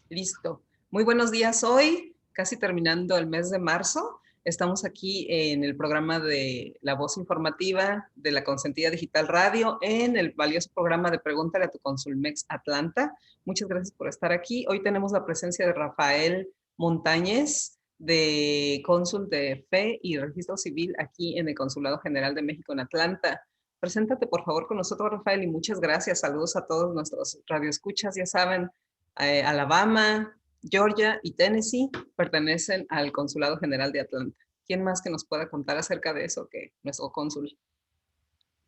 Listo. Muy buenos días. Hoy, casi terminando el mes de marzo, estamos aquí en el programa de La Voz Informativa de la Consentida Digital Radio, en el valioso programa de Pregúntale a tu Consulmex Atlanta. Muchas gracias por estar aquí. Hoy tenemos la presencia de Rafael Montañez, de Cónsul de Fe y Registro Civil aquí en el Consulado General de México en Atlanta. Preséntate, por favor, con nosotros, Rafael, y muchas gracias. Saludos a todos nuestros radioescuchas. Ya saben, Alabama, Georgia y Tennessee pertenecen al Consulado General de Atlanta. ¿Quién más que nos pueda contar acerca de eso que nuestro cónsul?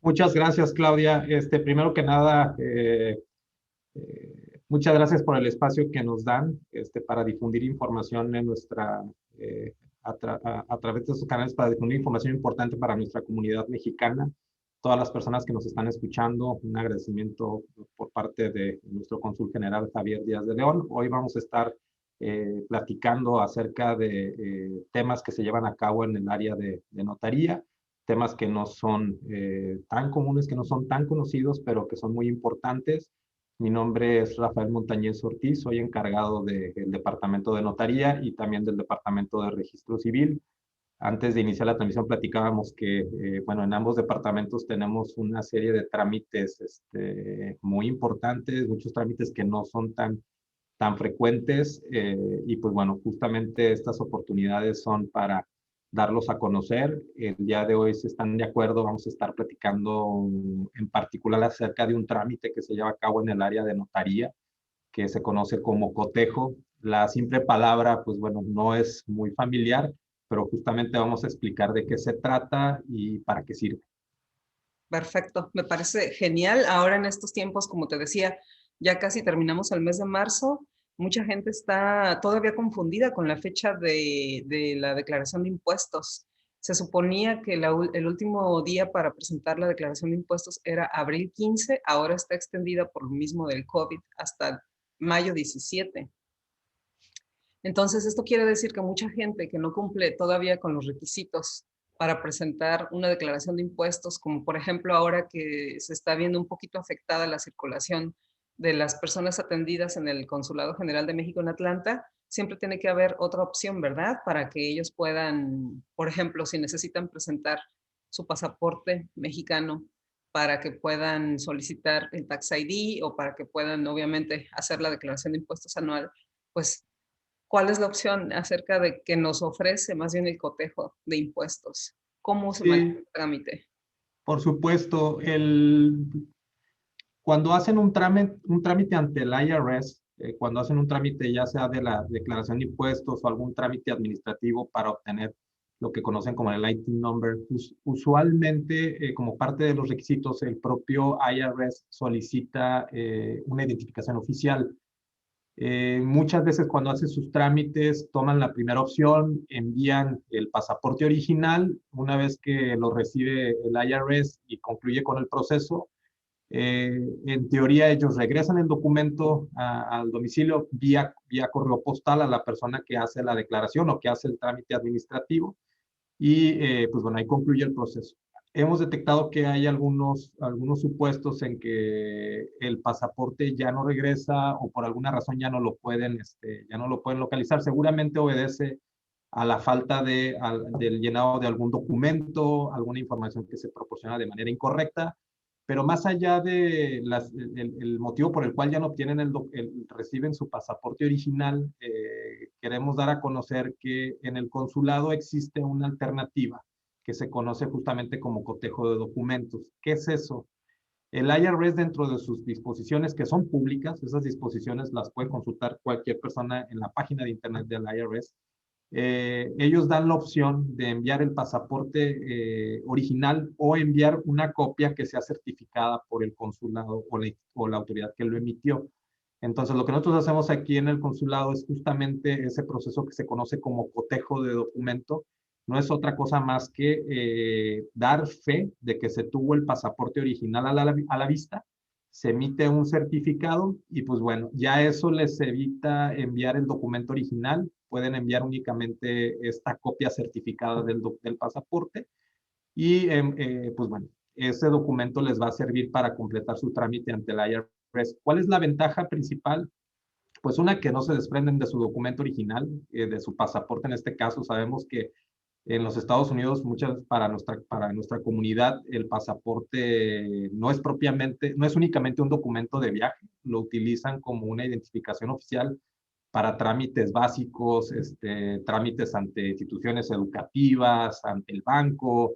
Muchas gracias, Claudia. Primero que nada, muchas gracias por el espacio que nos dan para difundir información en a través de estos canales, para difundir información importante para nuestra comunidad mexicana. Todas las personas que nos están escuchando, un agradecimiento por parte de nuestro cónsul general Javier Díaz de León. Hoy vamos a estar platicando acerca de temas que se llevan a cabo en el área de notaría, temas que no son tan comunes, que no son tan conocidos, pero que son muy importantes. Mi nombre es Rafael Montañez Ortiz, soy encargado del Departamento de Notaría y también del Departamento de Registro Civil. Antes de iniciar la transmisión platicábamos que, bueno, en ambos departamentos tenemos una serie de trámites muy importantes, muchos trámites que no son tan frecuentes, y pues bueno, justamente estas oportunidades son para darlos a conocer. El día de hoy, si están de acuerdo, vamos a estar platicando en particular acerca de un trámite que se lleva a cabo en el área de notaría, que se conoce como cotejo. La simple palabra, pues bueno, no es muy familiar, pero justamente vamos a explicar de qué se trata y para qué sirve. Perfecto, me parece genial. Ahora en estos tiempos, como te decía, ya casi terminamos el mes de marzo. Mucha gente está todavía confundida con la fecha de la declaración de impuestos. Se suponía que el último día para presentar la declaración de impuestos era abril 15, ahora está extendida por lo mismo del COVID hasta mayo 17. Entonces, esto quiere decir que mucha gente que no cumple todavía con los requisitos para presentar una declaración de impuestos, como por ejemplo ahora que se está viendo un poquito afectada la circulación de las personas atendidas en el Consulado General de México en Atlanta, siempre tiene que haber otra opción, ¿verdad? Para que ellos puedan, por ejemplo, si necesitan presentar su pasaporte mexicano para que puedan solicitar el Tax ID o para que puedan, obviamente, hacer la declaración de impuestos anual, pues ¿cuál es la opción acerca de que nos ofrece más bien el cotejo de impuestos? ¿Cómo se maneja Sí, el trámite? por supuesto, cuando hacen un trámite ante el IRS, cuando hacen un trámite ya sea de la declaración de impuestos o algún trámite administrativo para obtener lo que conocen como el IT number, usualmente como parte de los requisitos el propio IRS solicita una identificación oficial. Muchas veces cuando hacen sus trámites toman la primera opción, envían el pasaporte original. Una vez que lo recibe el IRS y concluye con el proceso, en teoría ellos regresan el documento al domicilio vía correo postal a la persona que hace la declaración o que hace el trámite administrativo, y pues bueno, ahí concluye el proceso. Hemos detectado que hay algunos supuestos en que el pasaporte ya no regresa o por alguna razón ya no lo pueden localizar. Seguramente obedece a la falta del llenado de algún documento, alguna información que se proporciona de manera incorrecta, pero más allá de el motivo por el cual ya no obtienen reciben su pasaporte original, queremos dar a conocer que en el consulado existe una alternativa que se conoce justamente como cotejo de documentos. ¿Qué es eso? El IRS, dentro de sus disposiciones que son públicas, esas disposiciones las puede consultar cualquier persona en la página de internet del IRS. Ellos dan la opción de enviar el pasaporte original o enviar una copia que sea certificada por el consulado o la autoridad que lo emitió. Entonces, lo que nosotros hacemos aquí en el consulado es justamente ese proceso que se conoce como cotejo de documento. No es otra cosa más que dar fe de que se tuvo el pasaporte original a la vista, se emite un certificado y pues bueno, ya eso les evita enviar el documento original, pueden enviar únicamente esta copia certificada del pasaporte y pues bueno, ese documento les va a servir para completar su trámite ante la IRS. ¿Cuál es la ventaja principal? Pues una, que no se desprenden de su documento original, de su pasaporte en este caso. Sabemos que en los Estados Unidos, para nuestra comunidad, el pasaporte no es propiamente, no es únicamente un documento de viaje, lo utilizan como una identificación oficial para trámites básicos, trámites ante instituciones educativas, ante el banco,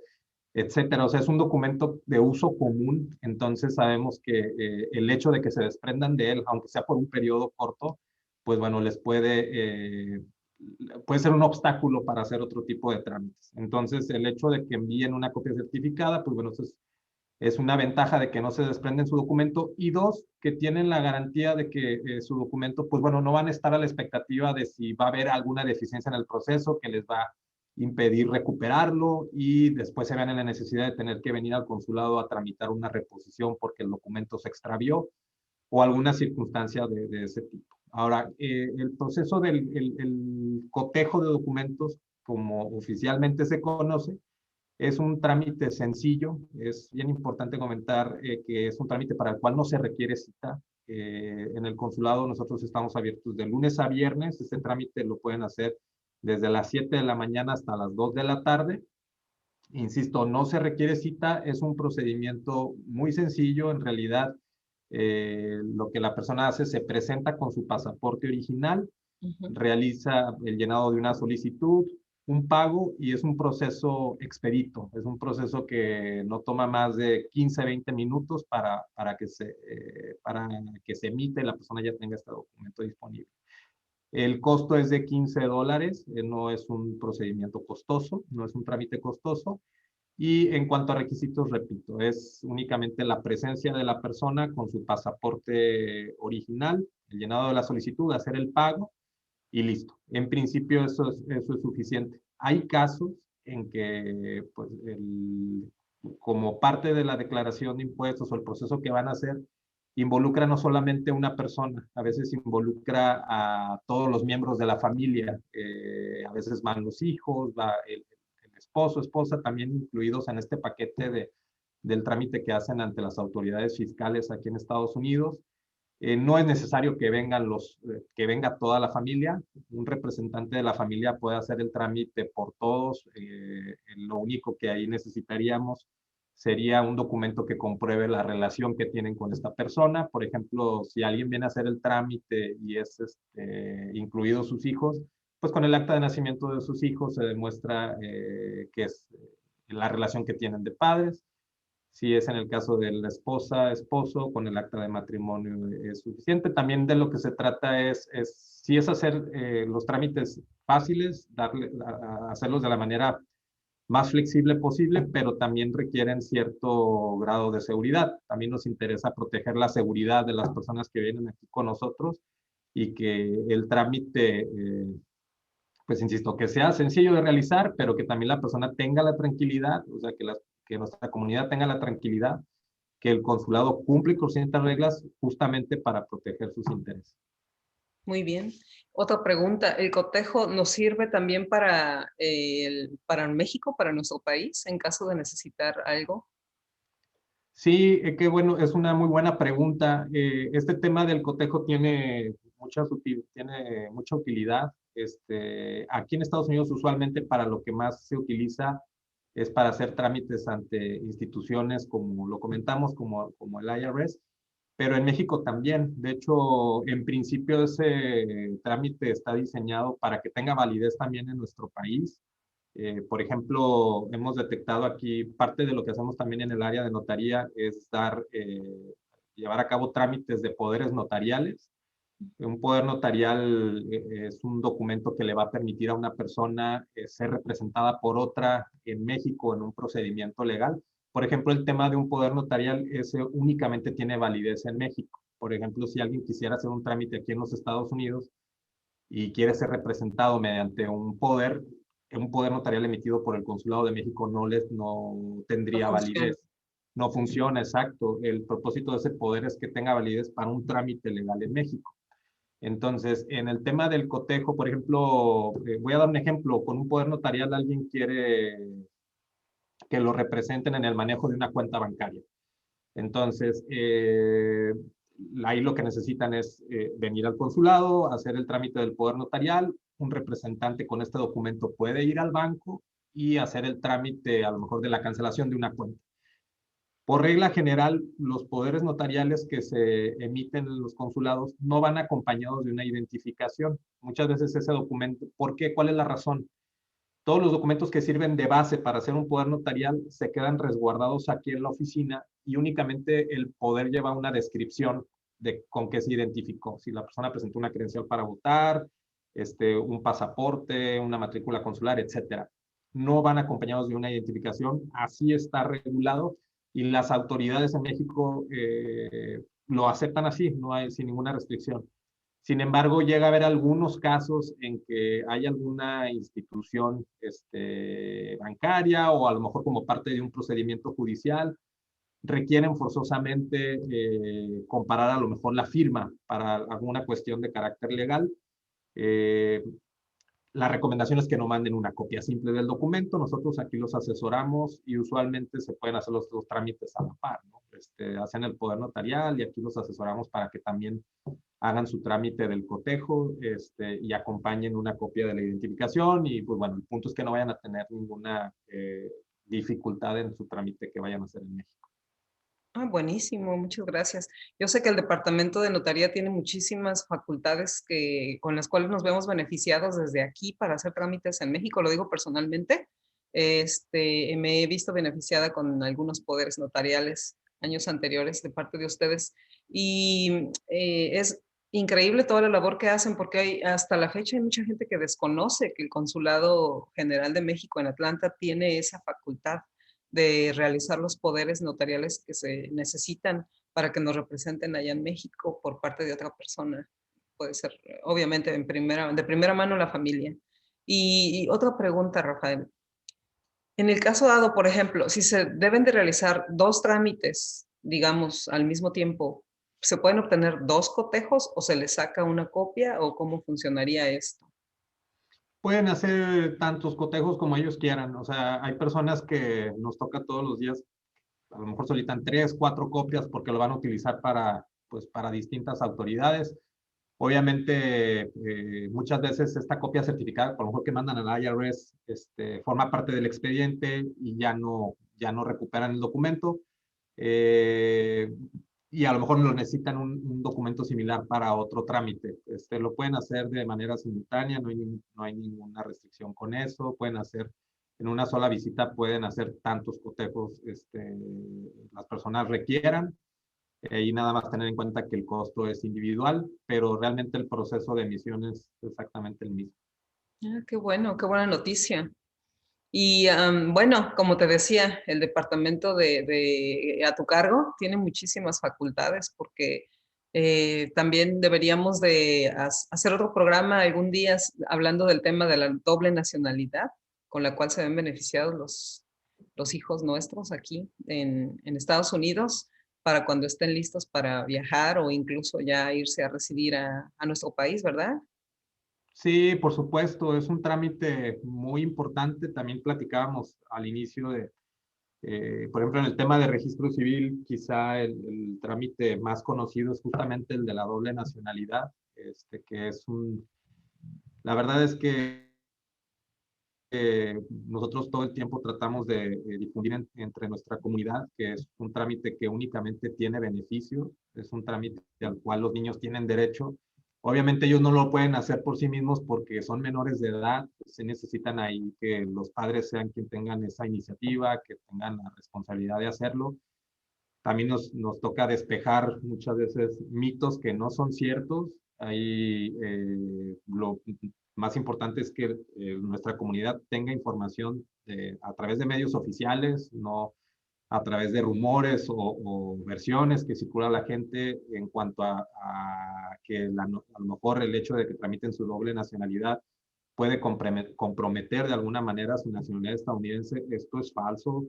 etcétera. O sea, es un documento de uso común, entonces sabemos que el hecho de que se desprendan de él, aunque sea por un periodo corto, pues bueno, puede ser un obstáculo para hacer otro tipo de trámites. Entonces, el hecho de que envíen una copia certificada, pues bueno, eso es una ventaja de que no se desprenden su documento, y dos, que tienen la garantía de que su documento, pues bueno, no van a estar a la expectativa de si va a haber alguna deficiencia en el proceso que les va a impedir recuperarlo y después se vean en la necesidad de tener que venir al consulado a tramitar una reposición porque el documento se extravió o alguna circunstancia de ese tipo. Ahora, el proceso el cotejo de documentos, como oficialmente se conoce, es un trámite sencillo. Es bien importante comentar que es un trámite para el cual no se requiere cita. En el consulado nosotros estamos abiertos de lunes a viernes. Este trámite lo pueden hacer desde las 7 de la mañana hasta las 2 de la tarde. Insisto, no se requiere cita, es un procedimiento muy sencillo. En realidad, lo que la persona hace, se presenta con su pasaporte original, Ujú. realiza el llenado de una solicitud, un pago, y es un proceso expedito. Es un proceso que no toma más de 15, 20 minutos para que se emite y la persona ya tenga este documento disponible. El costo es de $15, no es un procedimiento costoso, no es un trámite costoso. Y en cuanto a requisitos, repito, es únicamente la presencia de la persona con su pasaporte original, el llenado de la solicitud, hacer el pago y listo. En principio eso es suficiente. Hay casos en que, pues, como parte de la declaración de impuestos o el proceso que van a hacer, involucra no solamente una persona, a veces involucra a todos los miembros de la familia, a veces van los hijos, va el esposo, esposa, también incluidos en este paquete del trámite que hacen ante las autoridades fiscales aquí en Estados Unidos. No es necesario que venga toda la familia. Un representante de la familia puede hacer el trámite por todos. Lo único que ahí necesitaríamos sería un documento que compruebe la relación que tienen con esta persona. Por ejemplo, si alguien viene a hacer el trámite y es incluidos sus hijos, pues con el acta de nacimiento de sus hijos se demuestra que es la relación que tienen de padres. Si es en el caso de la esposa, esposo, con el acta de matrimonio es suficiente. También de lo que se trata si es hacer los trámites fáciles, hacerlos de la manera más flexible posible, pero también requieren cierto grado de seguridad. También nos interesa proteger la seguridad de las personas que vienen aquí con nosotros y que el trámite, pues insisto, que sea sencillo de realizar, pero que también la persona tenga la tranquilidad, o sea, que nuestra comunidad tenga la tranquilidad que el consulado cumple con ciertas reglas justamente para proteger sus intereses. Muy bien. Otra pregunta, ¿el cotejo nos sirve también para México, para nuestro país, en caso de necesitar algo? Sí, qué bueno, es una muy buena pregunta. Este tema del cotejo tiene mucha utilidad. Aquí en Estados Unidos usualmente para lo que más se utiliza es para hacer trámites ante instituciones, como lo comentamos, como el IRS, pero en México también. De hecho, en principio ese trámite está diseñado para que tenga validez también en nuestro país. Por ejemplo, hemos detectado aquí, parte de lo que hacemos también en el área de notaría es llevar a cabo trámites de poderes notariales. Un poder notarial es un documento que le va a permitir a una persona ser representada por otra en México en un procedimiento legal. Por ejemplo, el tema de un poder notarial, ese únicamente tiene validez en México. Por ejemplo, si alguien quisiera hacer un trámite aquí en los Estados Unidos y quiere ser representado mediante un poder notarial emitido por el Consulado de México no No tendría funciona. validez. No funciona, exacto. El propósito de ese poder es que tenga validez para un trámite legal en México. Entonces, en el tema del cotejo, por ejemplo, voy a dar un ejemplo. Con un poder notarial alguien quiere que lo representen en el manejo de una cuenta bancaria. Entonces, ahí lo que necesitan es venir al consulado, hacer el trámite del poder notarial. Un representante con este documento puede ir al banco y hacer el trámite a lo mejor de la cancelación de una cuenta. Por regla general, los poderes notariales que se emiten en los consulados no van acompañados de una identificación. Muchas veces ese documento, ¿por qué? ¿Cuál es la razón? Todos los documentos que sirven de base para hacer un poder notarial se quedan resguardados aquí en la oficina y únicamente el poder lleva una descripción de con qué se identificó. Si la persona presentó una credencial para votar, un pasaporte, una matrícula consular, etcétera. No van acompañados de una identificación, así está regulado y las autoridades en México lo aceptan así, no hay sin ninguna restricción. Sin embargo, llega a haber algunos casos en que hay alguna institución bancaria o a lo mejor como parte de un procedimiento judicial, requieren forzosamente comparar a lo mejor la firma para alguna cuestión de carácter legal. Eh, la recomendación es que no manden una copia simple del documento. Nosotros aquí los asesoramos y usualmente se pueden hacer los trámites a la par, ¿no? Hacen el poder notarial y aquí los asesoramos para que también hagan su trámite del cotejo y acompañen una copia de la identificación y pues bueno, el punto es que no vayan a tener ninguna dificultad en su trámite que vayan a hacer en México. Ah, buenísimo, muchas gracias. Yo sé que el departamento de notaría tiene muchísimas facultades con las cuales nos vemos beneficiados desde aquí para hacer trámites en México, lo digo personalmente. Me he visto beneficiada con algunos poderes notariales años anteriores de parte de ustedes y es increíble toda la labor que hacen porque hasta la fecha hay mucha gente que desconoce que el Consulado General de México en Atlanta tiene esa facultad de realizar los poderes notariales que se necesitan para que nos representen allá en México por parte de otra persona. Puede ser, obviamente, de primera mano la familia. Y otra pregunta, Rafael. En el caso dado, por ejemplo, si se deben de realizar dos trámites, digamos, al mismo tiempo, ¿se pueden obtener dos cotejos o se les saca una copia o cómo funcionaría esto? Pueden hacer tantos cotejos como ellos quieran. O sea, hay personas que nos toca todos los días, a lo mejor solicitan 3, 4 copias porque lo van a utilizar pues, para distintas autoridades. Obviamente, muchas veces esta copia certificada, por lo mejor que mandan al IRS, forma parte del expediente y ya no recuperan el documento. Eh, y a lo mejor lo necesitan un documento similar para otro trámite. Lo pueden hacer de manera simultánea, no hay ninguna restricción con eso. Pueden hacer, en una sola visita, pueden hacer tantos cotejos las personas requieran. Y nada más tener en cuenta que el costo es individual, pero realmente el proceso de emisión es exactamente el mismo. Ah, qué bueno, qué buena noticia. Y bueno, como te decía, el departamento a tu cargo tiene muchísimas facultades porque también deberíamos de hacer otro programa algún día hablando del tema de la doble nacionalidad con la cual se ven beneficiados los hijos nuestros aquí en Estados Unidos para cuando estén listos para viajar o incluso ya irse a residir a nuestro país, ¿verdad? Sí, por supuesto, es un trámite muy importante. También platicábamos al inicio por ejemplo, en el tema de registro civil, quizá el trámite más conocido es justamente el de la doble nacionalidad, que es la verdad es que nosotros todo el tiempo tratamos de difundir entre nuestra comunidad, que es un trámite que únicamente tiene beneficio, es un trámite al cual los niños tienen derecho. Obviamente ellos no lo pueden hacer por sí mismos porque son menores de edad, se necesitan ahí que los padres sean quien tengan esa iniciativa, que tengan la responsabilidad de hacerlo. También nos toca despejar muchas veces mitos que no son ciertos. Ahí lo más importante es que nuestra comunidad tenga información a través de medios oficiales, no a través de rumores o versiones que circula la gente en cuanto a que a lo mejor el hecho de que tramiten su doble nacionalidad puede comprometer de alguna manera su nacionalidad estadounidense. Esto es falso.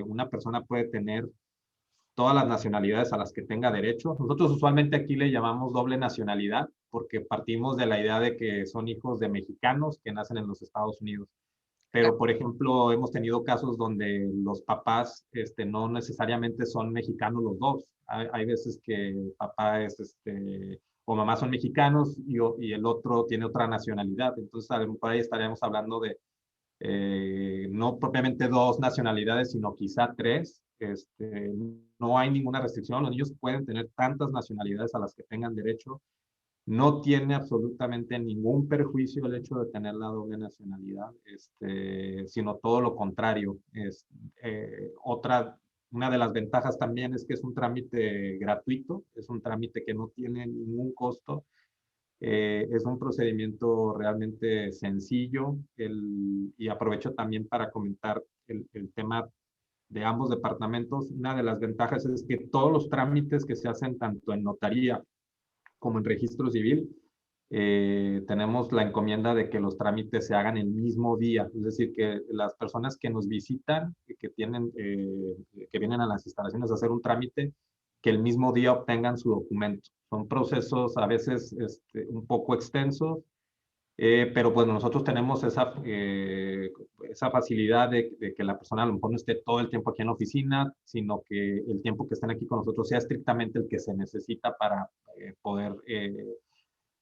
Una persona puede tener todas las nacionalidades a las que tenga derecho. Nosotros usualmente aquí le llamamos doble nacionalidad porque partimos de la idea de que son hijos de mexicanos que nacen en los Estados Unidos. Pero, por ejemplo, hemos tenido casos donde los papás no necesariamente son mexicanos los dos. Hay veces que papá es o mamá son mexicanos y el otro tiene otra nacionalidad. Entonces, a lo mejor ahí estaríamos hablando de no propiamente dos nacionalidades, sino quizá tres. No hay ninguna restricción, los niños pueden tener tantas nacionalidades a las que tengan derecho. No tiene absolutamente ningún perjuicio el hecho de tener la doble nacionalidad, sino todo lo contrario. Una de las ventajas también es que es un trámite gratuito, es un trámite que no tiene ningún costo. Es un procedimiento realmente sencillo y aprovecho también para comentar el tema de ambos departamentos. Una de las ventajas es que todos los trámites que se hacen tanto en notaría como en registro civil, tenemos la encomienda de que los trámites se hagan el mismo día. Es decir, que las personas que nos visitan, que vienen a las instalaciones a hacer un trámite, que el mismo día obtengan su documento. Son procesos a veces un poco extensos, pero bueno, nosotros tenemos esa facilidad de que la persona a lo mejor no esté todo el tiempo aquí en la oficina, sino que el tiempo que estén aquí con nosotros sea estrictamente el que se necesita para poder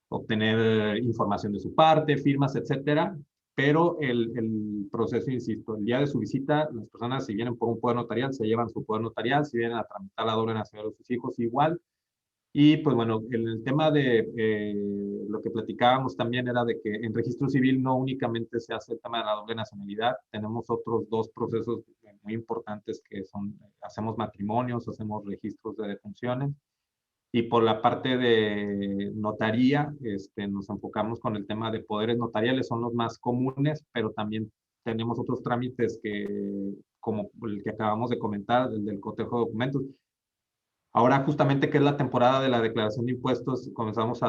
obtener información de su parte, firmas, etcétera. Pero el proceso, insisto, el día de su visita, las personas si vienen por un poder notarial, se llevan su poder notarial, si vienen a tramitar la doble nacionalidad de sus hijos, igual. Y pues bueno, el tema de lo que platicábamos también era de que en registro civil no únicamente se hace el tema de la doble nacionalidad, tenemos otros dos procesos muy importantes que son, hacemos matrimonios, hacemos registros de defunciones. Y por la parte de notaría, nos enfocamos con el tema de poderes notariales, son los más comunes, pero también tenemos otros trámites como el que acabamos de comentar, el del cotejo de documentos. Ahora justamente que es la temporada de la declaración de impuestos, comenzamos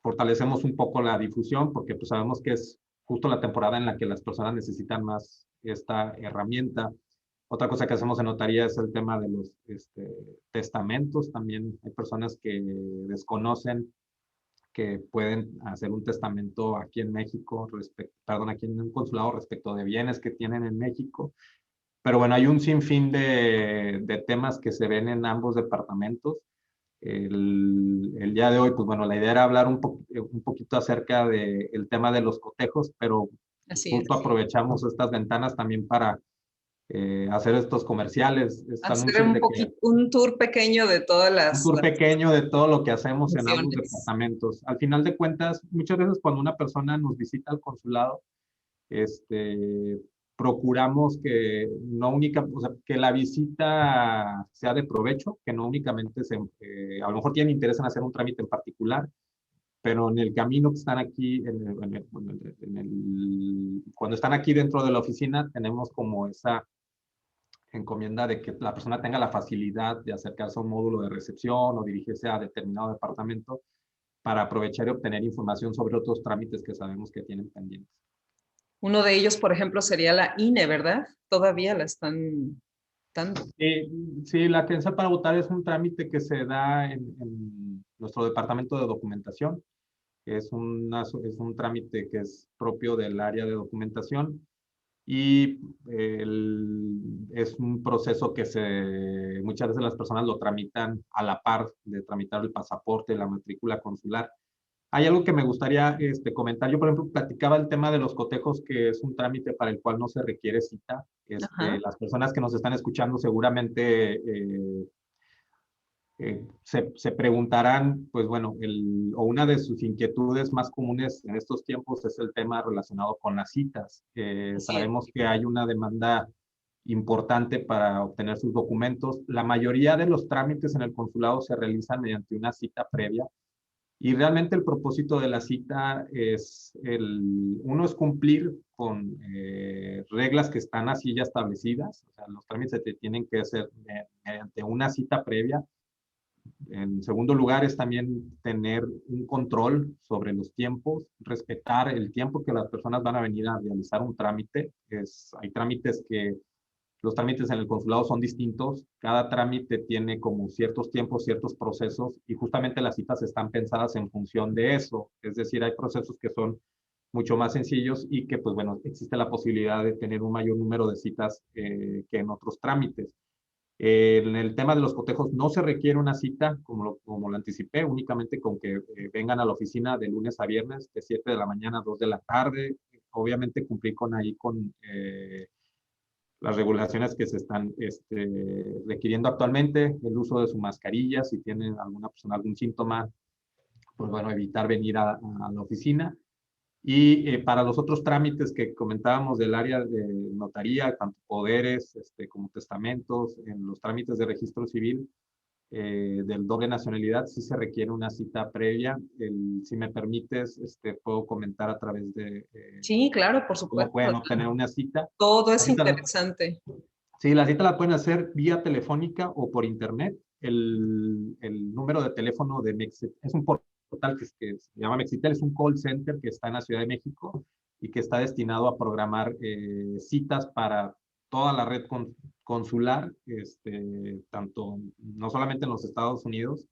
fortalecemos un poco la difusión porque pues sabemos que es justo la temporada en la que las personas necesitan más esta herramienta. Otra cosa que hacemos en notaría es el tema de los testamentos. También hay personas que desconocen que pueden hacer un testamento aquí en México, aquí en un consulado respecto de bienes que tienen en México. Pero bueno, hay un sinfín de temas que se ven en ambos departamentos. El día de hoy, pues bueno, la idea era hablar un poquito acerca del tema de los cotejos, pero Así justo es. aprovechamos estas ventanas también para hacer estos comerciales, estos Hacer anuncios un de que poquito, un tour pequeño de todas un las tour pequeño de todo lo que hacemos en ambos funciones. departamentos. Al final de cuentas, muchas veces cuando una persona nos visita al consulado, este, procuramos que no única, o sea, que la visita sea de provecho, que no únicamente a lo mejor tienen interés en hacer un trámite en particular, pero en el camino que están aquí, cuando están aquí dentro de la oficina, tenemos como esa encomienda de que la persona tenga la facilidad de acercarse a un módulo de recepción o dirigirse a determinado departamento para aprovechar y obtener información sobre otros trámites que sabemos que tienen pendientes. Uno de ellos, por ejemplo, sería la INE, ¿verdad? Todavía la están dando. Sí, la credencial para votar es un trámite que se da en nuestro departamento de documentación. Es un trámite que es propio del área de documentación y es un proceso que muchas veces las personas lo tramitan a la par de tramitar el pasaporte, la matrícula consular. Hay algo que me gustaría comentar. Yo, por ejemplo, platicaba el tema de los cotejos, que es un trámite para el cual no se requiere cita. Ajá. Las personas que nos están escuchando seguramente se preguntarán, pues bueno, o una de sus inquietudes más comunes en estos tiempos es el tema relacionado con las citas. Así es. Sabemos que hay una demanda importante para obtener sus documentos. La mayoría de los trámites en el consulado se realizan mediante una cita previa. Y realmente el propósito de la cita uno es cumplir con reglas que están así ya establecidas, o sea, los trámites se tienen que hacer mediante una cita previa. En segundo lugar es también tener un control sobre los tiempos, respetar el tiempo que las personas van a venir a realizar un trámite. Hay trámites los trámites en el consulado son distintos, cada trámite tiene como ciertos tiempos, ciertos procesos y justamente las citas están pensadas en función de eso. Es decir, hay procesos que son mucho más sencillos y que pues bueno, existe la posibilidad de tener un mayor número de citas que en otros trámites. En el tema de los cotejos no se requiere una cita, como lo anticipé, únicamente con que vengan a la oficina de lunes a viernes, de 7 de la mañana a 2 de la tarde. Obviamente cumplir con las regulaciones que se están requiriendo actualmente, el uso de su mascarilla, si tienen alguna persona algún síntoma, pues bueno, evitar venir a la oficina. Y para los otros trámites que comentábamos del área de notaría, tanto poderes como testamentos, en los trámites de registro civil del doble nacionalidad, sí se requiere una cita previa. Si me permites, puedo comentar a través de Sí, claro, por cómo supuesto. pueden obtener una cita. Todo La es cita interesante. sí, la cita la pueden hacer vía telefónica o por internet. El número de teléfono de Mexitel es un portal que se llama Mexitel, es un call center que está en la Ciudad de México y que está destinado a programar citas para toda la red consular, tanto no solamente en los Estados Unidos,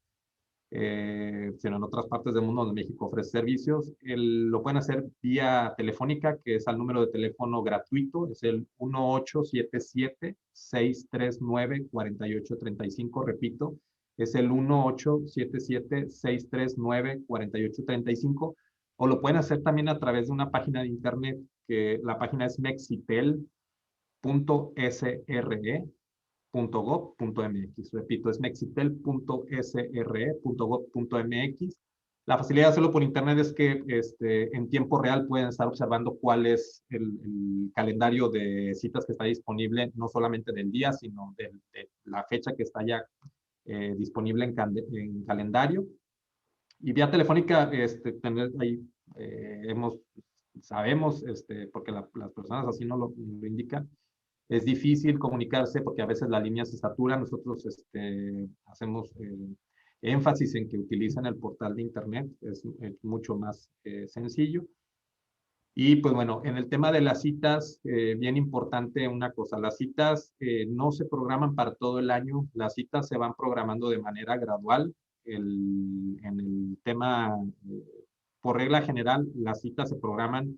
sino en otras partes del mundo donde México ofrece servicios. Lo pueden hacer vía telefónica, que es al número de teléfono gratuito, es el 1877-639-4835, repito, es el 1877-639-4835, o lo pueden hacer también a través de una página de internet, que la página es mexitel.sre.gov.mx. Repito, es mexitel.sre.gov.mx. La facilidad de hacerlo por internet es que en tiempo real pueden estar observando cuál es el calendario de citas que está disponible, no solamente del día, sino de la fecha que está ya disponible en calendario. Y vía telefónica, tener ahí, sabemos, porque las personas así no lo indican, es difícil comunicarse porque a veces la línea se satura. Nosotros hacemos énfasis en que utilicen el portal de internet, es mucho más sencillo. Y pues bueno, en el tema de las citas, bien importante una cosa, las citas no se programan para todo el año, las citas se van programando de manera gradual. En el tema, por regla general, las citas se programan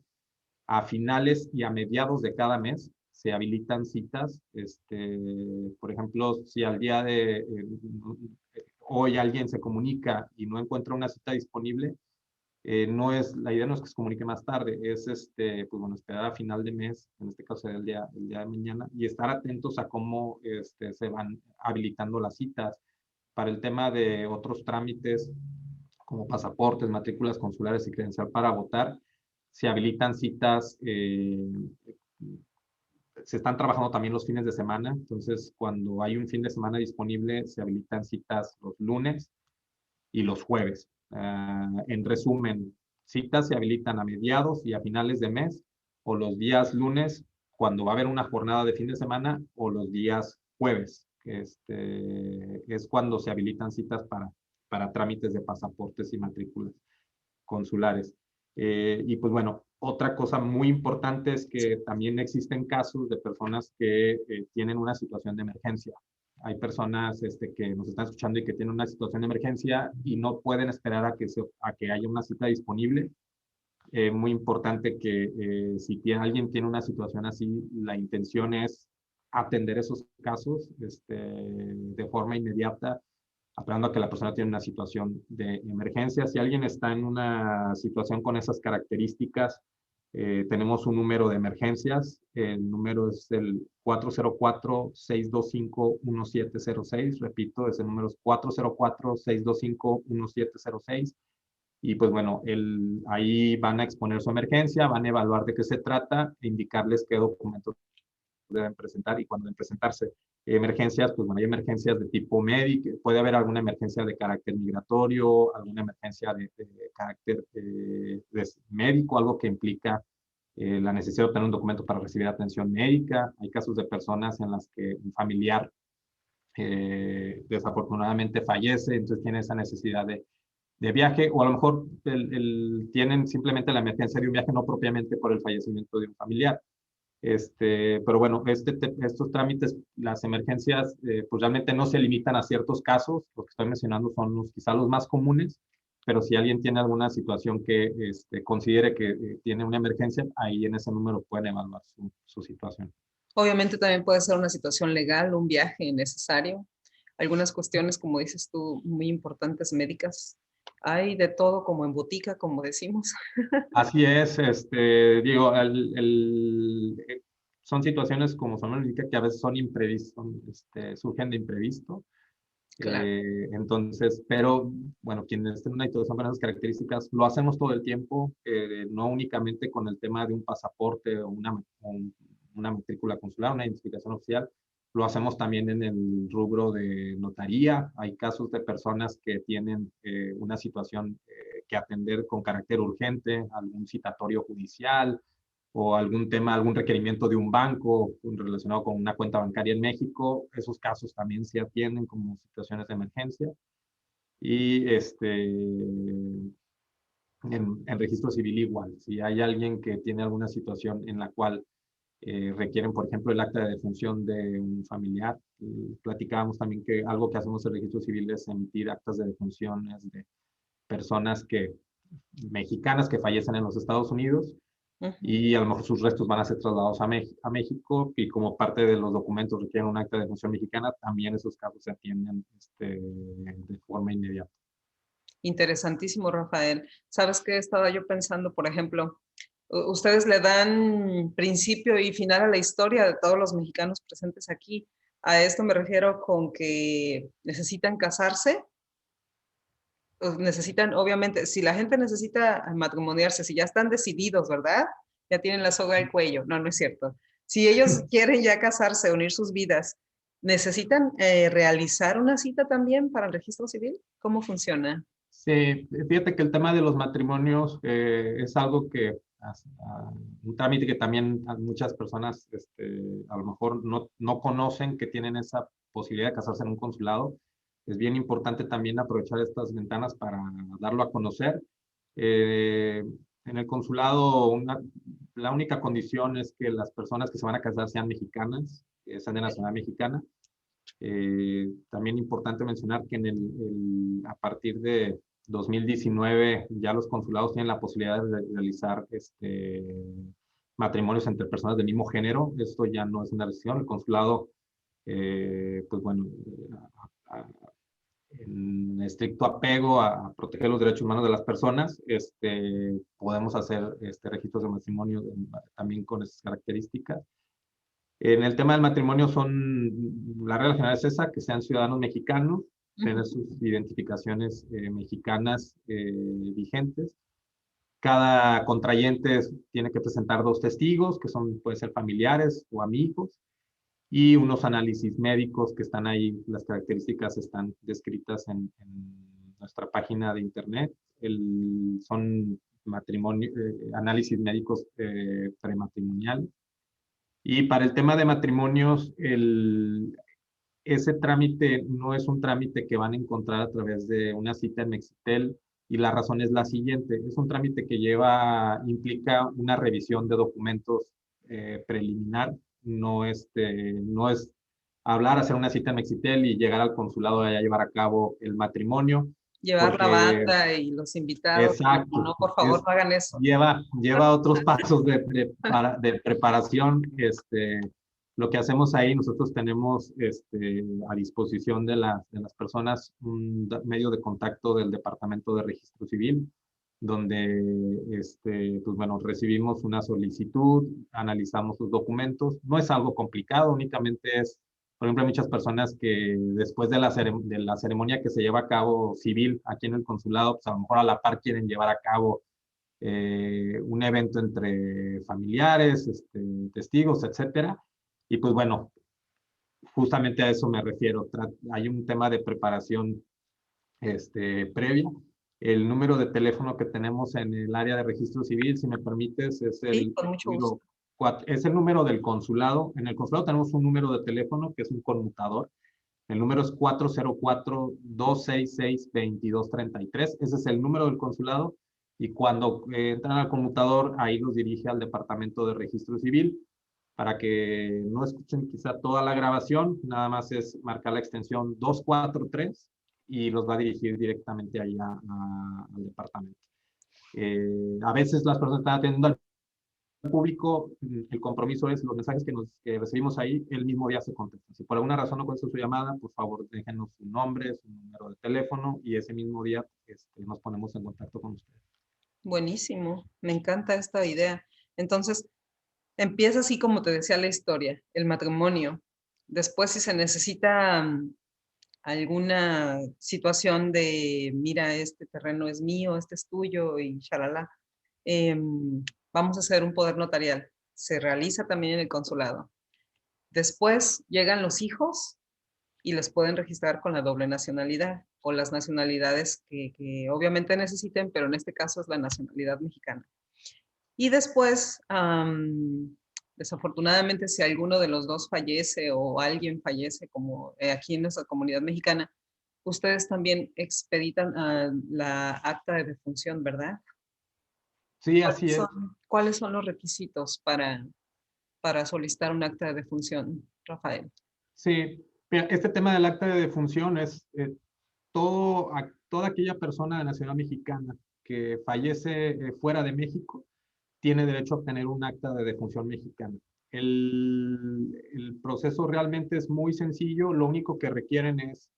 a finales y a mediados de cada mes. Se habilitan citas. Por ejemplo, si al día de hoy alguien se comunica y no encuentra una cita disponible, la idea no es que se comunique más tarde, es pues bueno, esperar a final de mes, en este caso el día de mañana, y estar atentos a cómo se van habilitando las citas. Para el tema de otros trámites, como pasaportes, matrículas consulares y credencial para votar, se habilitan citas, se están trabajando también los fines de semana, entonces cuando hay un fin de semana disponible, se habilitan citas los lunes y los jueves. En resumen, citas se habilitan a mediados y a finales de mes, o los días lunes, cuando va a haber una jornada de fin de semana, o los días jueves. Es cuando se habilitan citas para trámites de pasaportes y matrículas consulares. Y pues bueno, otra cosa muy importante es que también existen casos de personas que tienen una situación de emergencia. Hay personas que nos están escuchando y que tienen una situación de emergencia y no pueden esperar a que haya una cita disponible. Muy importante que si alguien tiene una situación así, la intención es atender esos casos de forma inmediata, apelando a que la persona tiene una situación de emergencia. Si alguien está en una situación con esas características, tenemos un número de emergencias. El número es el 404-625-1706. Repito, ese número es 404-625-1706. Y pues bueno, ahí van a exponer su emergencia, van a evaluar de qué se trata e indicarles qué documentos deben presentar y cuando deben presentarse. Emergencias, pues bueno, hay emergencias de tipo médico, puede haber alguna emergencia de carácter migratorio, alguna emergencia de carácter médico, algo que implica la necesidad de obtener un documento para recibir atención médica. Hay casos de personas en las que un familiar desafortunadamente fallece, entonces tiene esa necesidad de viaje, o a lo mejor tienen simplemente la emergencia de un viaje, no propiamente por el fallecimiento de un familiar. Pero bueno, estos trámites, las emergencias, pues realmente no se limitan a ciertos casos. Los que estoy mencionando son quizá los más comunes, pero si alguien tiene alguna situación que considere que tiene una emergencia, ahí en ese número pueden evaluar su situación. Obviamente también puede ser una situación legal, un viaje necesario, algunas cuestiones, como dices tú, muy importantes médicas. Hay de todo como en botica, como decimos. Así es, digo, son situaciones como son que a veces son imprevistos, surgen de imprevisto. Claro. Entonces, pero bueno, quienes estén en una situación con esas características, lo hacemos todo el tiempo, no únicamente con el tema de un pasaporte o una matrícula consular, una identificación oficial, lo hacemos también en el rubro de notaría. Hay casos de personas que tienen una situación que atender con carácter urgente, algún citatorio judicial o algún tema, algún requerimiento de un banco relacionado con una cuenta bancaria en México. Esos casos también se atienden como situaciones de emergencia. Y en registro civil igual. Si hay alguien que tiene alguna situación en la cual requieren, por ejemplo, el acta de defunción de un familiar. Platicábamos también que algo que hacemos en registro civil es emitir actas de defunciones de personas mexicanas que fallecen en los Estados Unidos Ujú. y a lo mejor sus restos van a ser trasladados a México y como parte de los documentos requieren un acta de defunción mexicana, también esos casos se atienden de forma inmediata. Interesantísimo, Rafael. ¿Sabes qué estaba yo pensando? Por ejemplo, ustedes le dan principio y final a la historia de todos los mexicanos presentes aquí. A esto me refiero con que necesitan casarse, necesitan, obviamente, si la gente necesita matrimoniarse, si ya están decididos, ¿verdad? Ya tienen la soga al cuello. No, no es cierto. Si ellos quieren ya casarse, unir sus vidas, ¿necesitan realizar una cita también para el registro civil? ¿Cómo funciona? Sí, fíjate que el tema de los matrimonios es algo que, un trámite que también muchas personas a lo mejor no conocen que tienen esa posibilidad de casarse en un consulado. Es bien importante también aprovechar estas ventanas para darlo a conocer. Eh, en el consulado, la única condición es que las personas que se van a casar sean mexicanas, sean de nacionalidad mexicana. También importante mencionar que a partir de 2019 ya los consulados tienen la posibilidad de realizar matrimonios entre personas del mismo género. Esto ya no es una restricción. El consulado, pues bueno, a- a- en estricto apego a proteger los derechos humanos de las personas, podemos hacer registros de matrimonio también con esas características. En el tema del matrimonio la regla general es esa, que sean ciudadanos mexicanos, tener Ujú. sus identificaciones mexicanas vigentes. Cada contrayente tiene que presentar dos testigos, que pueden ser familiares o amigos, y unos análisis médicos que están ahí, las características están descritas en nuestra página de internet. Son análisis médicos prematrimoniales. Y para el tema de matrimonios, ese trámite no es un trámite que van a encontrar a través de una cita en Mexitel y la razón es la siguiente, es un trámite que implica una revisión de documentos preliminar, no es hablar, hacer una cita en Mexitel y llegar al consulado y a llevar a cabo el matrimonio, Llevar la porque banda y los invitados. No, exacto, no, por favor, no hagan eso. lleva otros pasos de preparación. Lo que hacemos ahí, nosotros tenemos a disposición de las personas un medio de contacto del Departamento de Registro Civil, donde pues bueno, recibimos una solicitud, analizamos los documentos. No es algo complicado, únicamente por ejemplo, hay muchas personas que después de de la ceremonia que se lleva a cabo civil aquí en el consulado, pues a lo mejor a la par quieren llevar a cabo un evento entre familiares, testigos, etcétera. Y pues bueno, justamente a eso me refiero. Hay un tema de preparación previa. El número de teléfono que tenemos en el área de registro civil, si me permites, es Sí, el con mucho número gusto. es el número del consulado. En el consulado tenemos un número de teléfono que es un conmutador. El número es 404-266-2233. Ese es el número del consulado. Y cuando entran al conmutador, ahí los dirige al Departamento de Registro Civil. Para que no escuchen quizá toda la grabación, nada más es marcar la extensión 243 y los va a dirigir directamente allá al departamento. A veces las personas están atendiendo al público, el compromiso es los mensajes que recibimos ahí, el mismo día se contestan. Si por alguna razón no contesta su llamada, por favor déjenos su nombre, su número de teléfono y ese mismo día nos ponemos en contacto con ustedes. Buenísimo, me encanta esta idea. Entonces, empieza así como te decía la historia, el matrimonio. Después, si se necesita alguna situación de, mira, este terreno es mío, este es tuyo y shalala, vamos a hacer un poder notarial. Se realiza también en el consulado. Después llegan los hijos y les pueden registrar con la doble nacionalidad o las nacionalidades que obviamente necesiten, pero en este caso es la nacionalidad mexicana. Y después, desafortunadamente, si alguno de los dos fallece o alguien fallece, como aquí en nuestra comunidad mexicana, ustedes también expeditan la acta de defunción, ¿verdad? Sí, así es. ¿Cuáles son los requisitos para solicitar un acta de defunción, Rafael? Sí, mira, este tema del acta de defunción es toda aquella persona de nacionalidad mexicana que fallece fuera de México tiene derecho a obtener un acta de defunción mexicana. El proceso realmente es muy sencillo, lo único que requieren es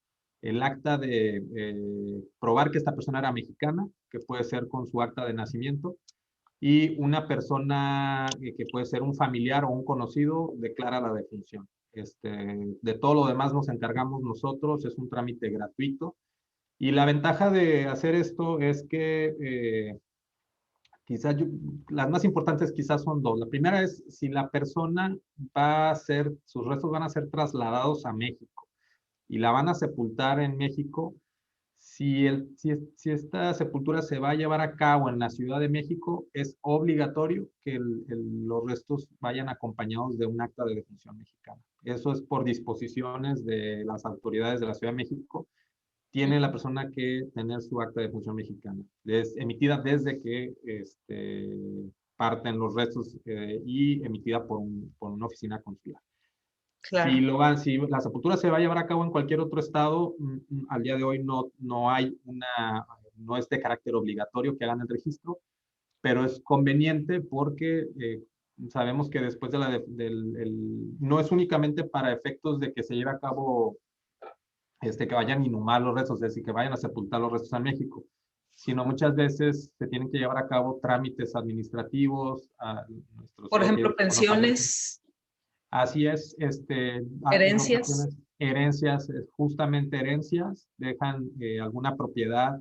el acta de probar que esta persona era mexicana, que puede ser con su acta de nacimiento, y una persona que puede ser un familiar o un conocido declara la defunción. De todo lo demás nos encargamos nosotros, es un trámite gratuito. Y la ventaja de hacer esto es que quizás las más importantes quizás son dos. La primera es si la persona sus restos van a ser trasladados a México y la van a sepultar en México. Si esta sepultura se va a llevar a cabo en la Ciudad de México, es obligatorio que los restos vayan acompañados de un acta de defunción mexicana. Eso es por disposiciones de las autoridades de la Ciudad de México. Tiene la persona que tener su acta de defunción mexicana, emitida desde que parten los restos y emitida por una oficina consular. Claro. Si la sepultura se va a llevar a cabo en cualquier otro estado, al día de hoy no es de carácter obligatorio que hagan el registro, pero es conveniente porque sabemos que después no es únicamente para efectos de que se lleve a cabo, que vayan a inhumar los restos, es decir, que vayan a sepultar los restos en México, sino muchas veces se tienen que llevar a cabo trámites administrativos a Por ejemplo, notarios. pensiones, Así es, en herencias. ocasiones herencias, justamente herencias, dejan alguna propiedad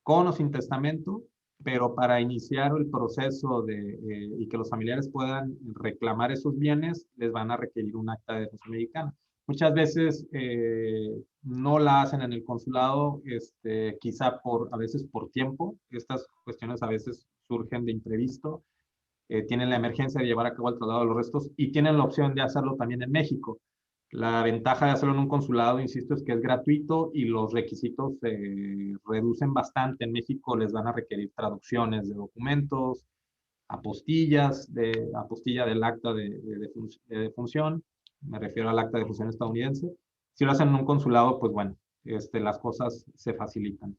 con o sin testamento, pero para iniciar el proceso y que los familiares puedan reclamar esos bienes, les van a requerir un acta de defunción mexicana. Muchas veces no la hacen en el consulado, quizá a veces por tiempo. Estas cuestiones a veces surgen de imprevisto. Tienen la emergencia de llevar a cabo el traslado de los restos y tienen la opción de hacerlo también en México. La ventaja de hacerlo en un consulado, insisto, es que es gratuito y los requisitos se reducen bastante. En México les van a requerir traducciones de documentos, apostilla del acta de defunción, me refiero al acta de defunción estadounidense. Si lo hacen en un consulado, pues bueno, las cosas se facilitan.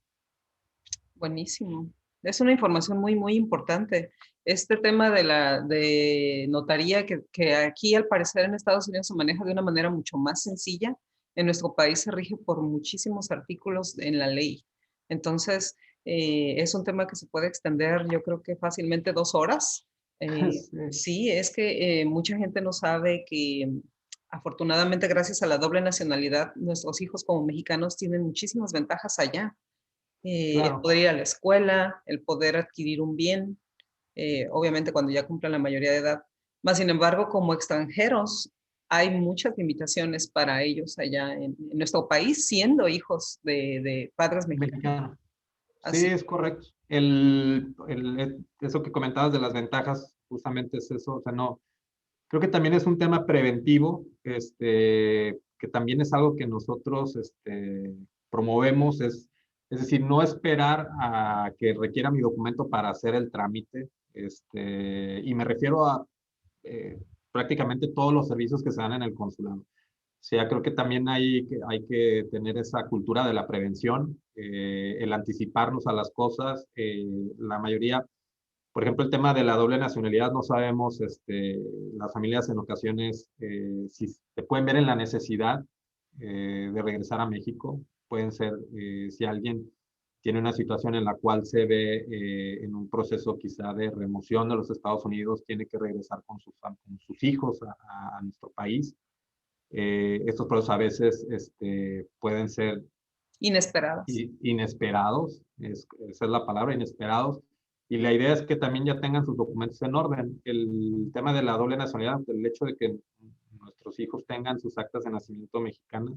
Buenísimo. Es una información muy, muy importante. Este tema de notaría que aquí al parecer en Estados Unidos se maneja de una manera mucho más sencilla, en nuestro país se rige por muchísimos artículos en la ley. Entonces, es un tema que se puede extender, yo creo que fácilmente 2 horas. Sí, es que mucha gente no sabe que afortunadamente gracias a la doble nacionalidad, nuestros hijos como mexicanos tienen muchísimas ventajas allá. El Claro. poder ir a la escuela, el poder adquirir un bien, obviamente cuando ya cumplan la mayoría de edad. Más sin embargo, como extranjeros, hay muchas limitaciones para ellos allá en nuestro país, siendo hijos de padres mexicanos. Mexicano. Sí, Así, es correcto. Eso que comentabas de las ventajas, justamente es eso. O sea, no, creo que también es un tema preventivo, que también es algo que nosotros promovemos, es decir, no esperar a que requiera mi documento para hacer el trámite, y me refiero a eh, prácticamente todos los servicios que se dan en el consulado. O sea, creo que también hay que tener esa cultura de la prevención, el anticiparnos a las cosas. La mayoría, Por ejemplo, el tema de la doble nacionalidad, no sabemos, las familias en ocasiones, si se pueden ver en la necesidad de regresar a México. Pueden ser, si alguien tiene una situación en la cual se ve en un proceso quizá de remoción de los Estados Unidos, tiene que regresar con sus hijos a nuestro país. Estos procesos a veces pueden ser Inesperadas. inesperados, esa es la palabra, inesperados. Y la idea es que también ya tengan sus documentos en orden. El tema de la doble nacionalidad, el hecho de que nuestros hijos tengan sus actas de nacimiento mexicana,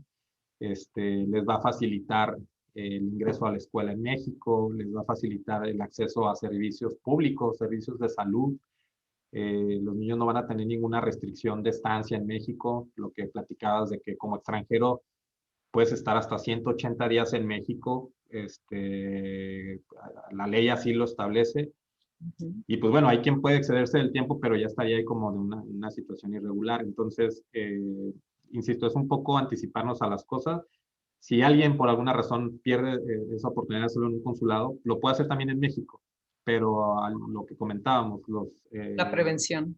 les va a facilitar el ingreso a la escuela en México, les va a facilitar el acceso a servicios públicos, servicios de salud. Los niños no van a tener ninguna restricción de estancia en México, lo que platicabas de que como extranjero puedes estar hasta 180 días en México, la ley así lo establece. Y pues bueno, hay quien puede excederse del tiempo, pero ya estaría ahí como de una situación irregular. Entonces, insisto, es un poco anticiparnos a las cosas. Si alguien por alguna razón pierde esa oportunidad de hacerlo en un consulado, lo puede hacer también en México. Pero lo que comentábamos, La prevención.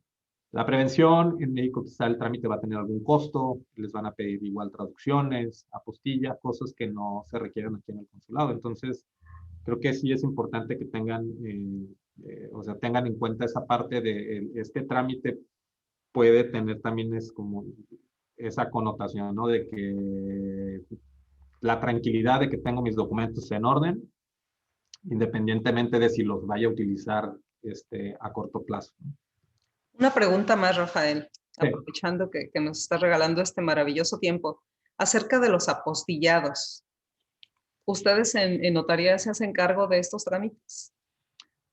la prevención, en México quizá el trámite va a tener algún costo, les van a pedir igual traducciones, apostilla, cosas que no se requieren aquí en el consulado. Entonces, creo que sí es importante que tengan, o sea, tengan en cuenta esa parte de este trámite puede tener también es como esa connotación, ¿no? De que la tranquilidad de que tengo mis documentos en orden, independientemente de si los vaya a utilizar a corto plazo. Una pregunta más, Rafael, Sí. aprovechando que nos estás regalando este maravilloso tiempo, acerca de los apostillados. ¿Ustedes en notaría se hacen cargo de estos trámites?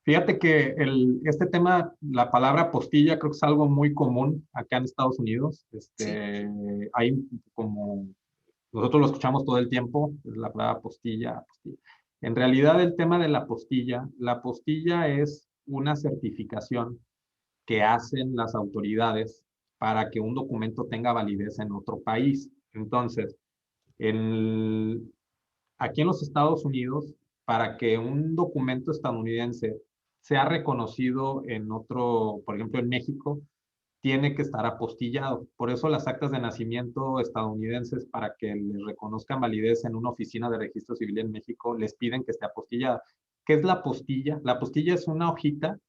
Fíjate que este tema, la palabra apostilla, creo que es algo muy común acá en Estados Unidos. Sí. Hay como, nosotros lo escuchamos todo el tiempo, es la palabra apostilla, apostilla. En realidad, el tema de la apostilla es una certificación que hacen las autoridades para que un documento tenga validez en otro país. Entonces, aquí en los Estados Unidos, para que un documento estadounidense sea reconocido en otro, por ejemplo, en México, tiene que estar apostillado. Por eso las actas de nacimiento estadounidenses, para que les reconozcan validez en una oficina de registro civil en México, les piden que esté apostillada. ¿Qué es la apostilla? La apostilla es una hojita,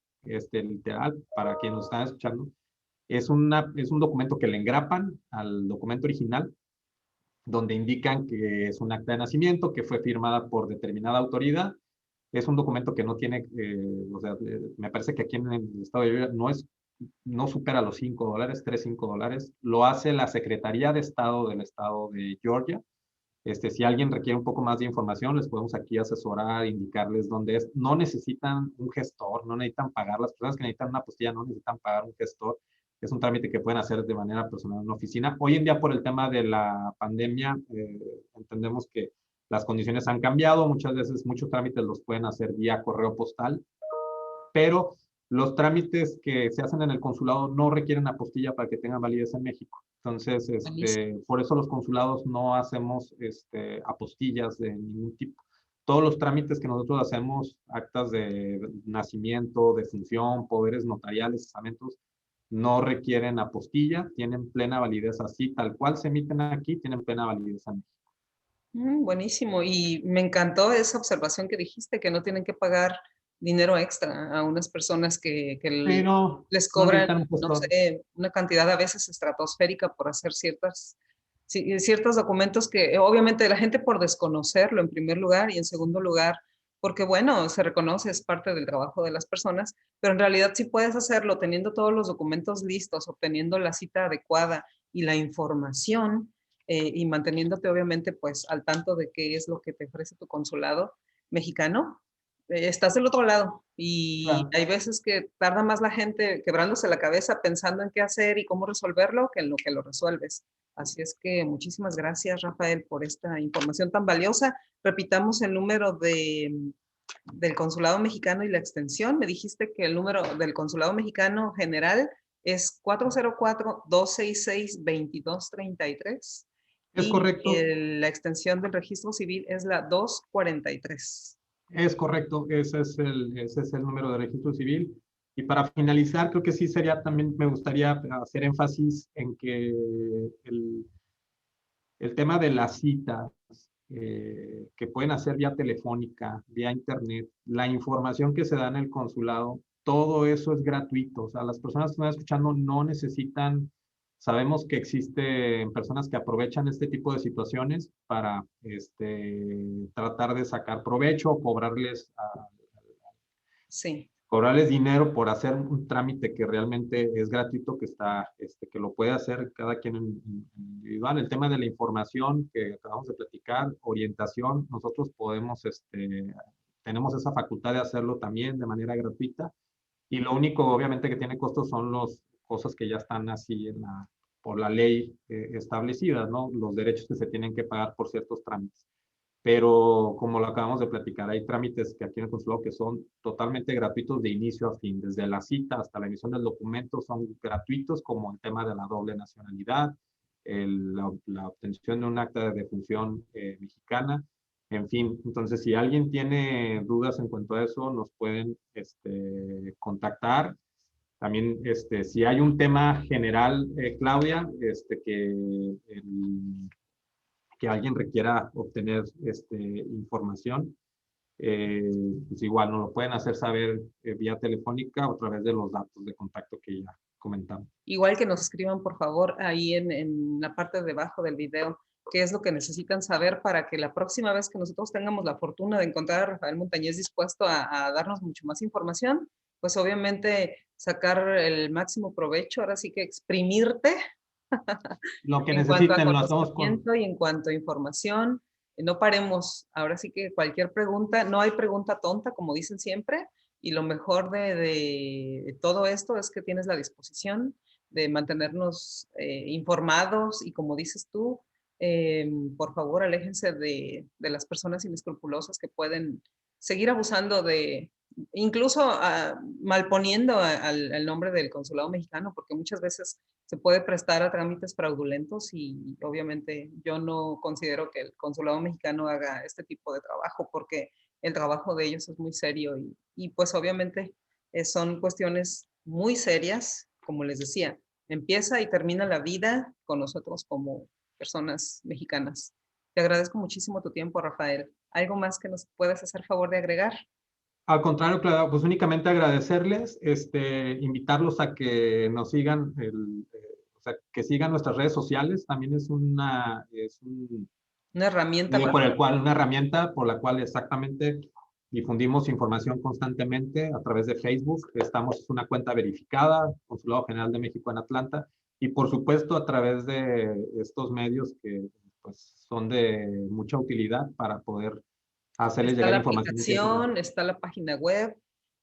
literal, para quienes nos están escuchando, es un documento que le engrapan al documento original, donde indican que es un acta de nacimiento, que fue firmada por determinada autoridad. Es un documento que no tiene, o sea, me parece que aquí en el estado de Georgia no supera los $5, $3, $5. Lo hace la Secretaría de Estado del estado de Georgia. Si alguien requiere un poco más de información, les podemos aquí asesorar, indicarles dónde es. No necesitan un gestor, no necesitan pagar. Las personas que necesitan una apostilla no necesitan pagar un gestor. Es un trámite que pueden hacer de manera personal en una oficina. Hoy en día, por el tema de la pandemia, entendemos que las condiciones han cambiado. Muchas veces, muchos trámites los pueden hacer vía correo postal, pero los trámites que se hacen en el consulado no requieren apostilla para que tengan validez en México. Entonces, por eso los consulados no hacemos apostillas de ningún tipo. Todos los trámites que nosotros hacemos, actas de nacimiento, de función, poderes notariales, testamentos, no requieren apostilla, tienen plena validez así, tal cual se emiten aquí, tienen plena validez en México. Buenísimo. Y me encantó esa observación que dijiste, que no tienen que pagar dinero extra a unas personas que Sí, no, les no cobran, necesitan un no gestor. sé, una cantidad a veces estratosférica por hacer ciertos documentos que obviamente la gente por desconocerlo en primer lugar y en segundo lugar, porque bueno, se reconoce, es parte del trabajo de las personas, pero en realidad sí puedes hacerlo teniendo todos los documentos listos, obteniendo la cita adecuada y la información y manteniéndote obviamente pues al tanto de qué es lo que te ofrece tu consulado mexicano, estás del otro lado y Claro. hay veces que tarda más la gente quebrándose la cabeza pensando en qué hacer y cómo resolverlo que en lo que lo resuelves. Así es que muchísimas gracias, Rafael, por esta información tan valiosa. Repitamos el número del Consulado Mexicano y la extensión. Me dijiste que el número del Consulado Mexicano general es 404-266-2233 Es y correcto. la extensión del registro civil es la 243. Es correcto, ese es el número de registro civil. Y para finalizar, creo que sí sería también, me gustaría hacer énfasis en que el tema de las citas, que pueden hacer vía telefónica, vía internet, la información que se da en el consulado, todo eso es gratuito. O sea, las personas que están escuchando no necesitan, sabemos que existen personas que aprovechan este tipo de situaciones para tratar de sacar provecho o Sí, cobrarles dinero por hacer un trámite que realmente es gratuito, que está, que lo puede hacer cada quien individual. El tema de la información que acabamos de platicar, orientación, nosotros podemos, tenemos esa facultad de hacerlo también de manera gratuita. Y lo único, obviamente, que tiene costos son las cosas que ya están así por la ley establecidas, ¿no? Los derechos que se tienen que pagar por ciertos trámites. Pero como lo acabamos de platicar, hay trámites que aquí en el consulado que son totalmente gratuitos de inicio a fin, desde la cita hasta la emisión del documento son gratuitos, como el tema de la doble nacionalidad, la obtención de un acta de defunción mexicana, en fin. Entonces, si alguien tiene dudas en cuanto a eso, nos pueden contactar. También, si hay un tema general, Claudia, que alguien requiera obtener información, pues igual nos lo pueden hacer saber vía telefónica o a través de los datos de contacto que ya comentamos. igual que nos escriban, por favor, ahí en la parte de abajo del video, qué es lo que necesitan saber para que la próxima vez que nosotros tengamos la fortuna de encontrar a Rafael Montañez dispuesto a darnos mucho más información, pues obviamente sacar el máximo provecho, ahora sí que exprimirte Lo que en cuanto a necesiten lo hacemos con... conocimiento y en cuanto a información. No paremos, ahora sí que cualquier pregunta, no hay pregunta tonta, como dicen siempre, y lo mejor de todo esto es que tienes la disposición de mantenernos informados y como dices tú, por favor aléjense de las personas inescrupulosas que pueden seguir abusando de, incluso malponiendo al nombre del consulado mexicano, porque muchas veces se puede prestar a trámites fraudulentos y obviamente yo no considero que el consulado mexicano haga este tipo de trabajo porque el trabajo de ellos es muy serio y pues obviamente son cuestiones muy serias, como les decía, empieza y termina la vida con nosotros como personas mexicanas. Te agradezco muchísimo tu tiempo, Rafael. ¿Algo más que nos puedas hacer favor de agregar? Al contrario, Claudia, pues únicamente agradecerles, invitarlos a que nos sigan, o sea, que sigan nuestras redes sociales. También es un Una herramienta medio más. por el cual, una herramienta por la cual exactamente difundimos información constantemente a través de Facebook. Estamos, es una cuenta verificada, Consulado General de México en Atlanta, y por supuesto a través de estos medios que pues, son de mucha utilidad para poder hacerles Está llegar la información en tiempo real. aplicación, está la página web,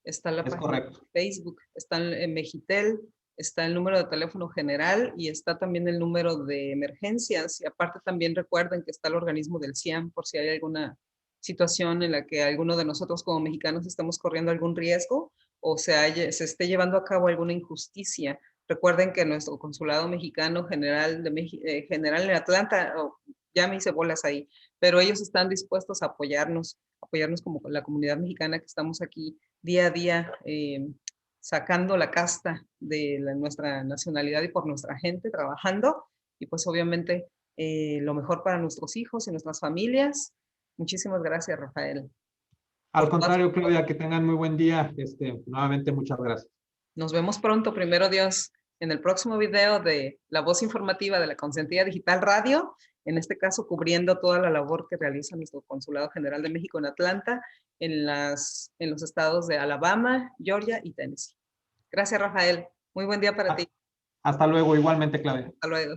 está la Es página correcto. de Facebook, está en Megitel, está el número de teléfono general y está también el número de emergencias. Y aparte también recuerden que está el organismo del CIAM por si hay alguna situación en la que alguno de nosotros como mexicanos estamos corriendo algún riesgo o se esté llevando a cabo alguna injusticia. Recuerden que nuestro consulado mexicano general, general en Atlanta, ya me hice bolas ahí, pero ellos están dispuestos a apoyarnos como la comunidad mexicana que estamos aquí día a día sacando la casta de nuestra nacionalidad y por nuestra gente, trabajando y pues obviamente lo mejor para nuestros hijos y nuestras familias. Muchísimas gracias, Rafael. Al contrario, Claudia, que tengan muy buen día. Nuevamente, muchas gracias. Nos vemos pronto, primero Dios, en el próximo video de La Voz Informativa de la Consentida Digital Radio, en este caso cubriendo toda la labor que realiza nuestro Consulado General de México en Atlanta, en los estados de Alabama, Georgia y Tennessee. Gracias, Rafael. Muy buen día para ti. Hasta luego, igualmente, Claudia. Hasta luego.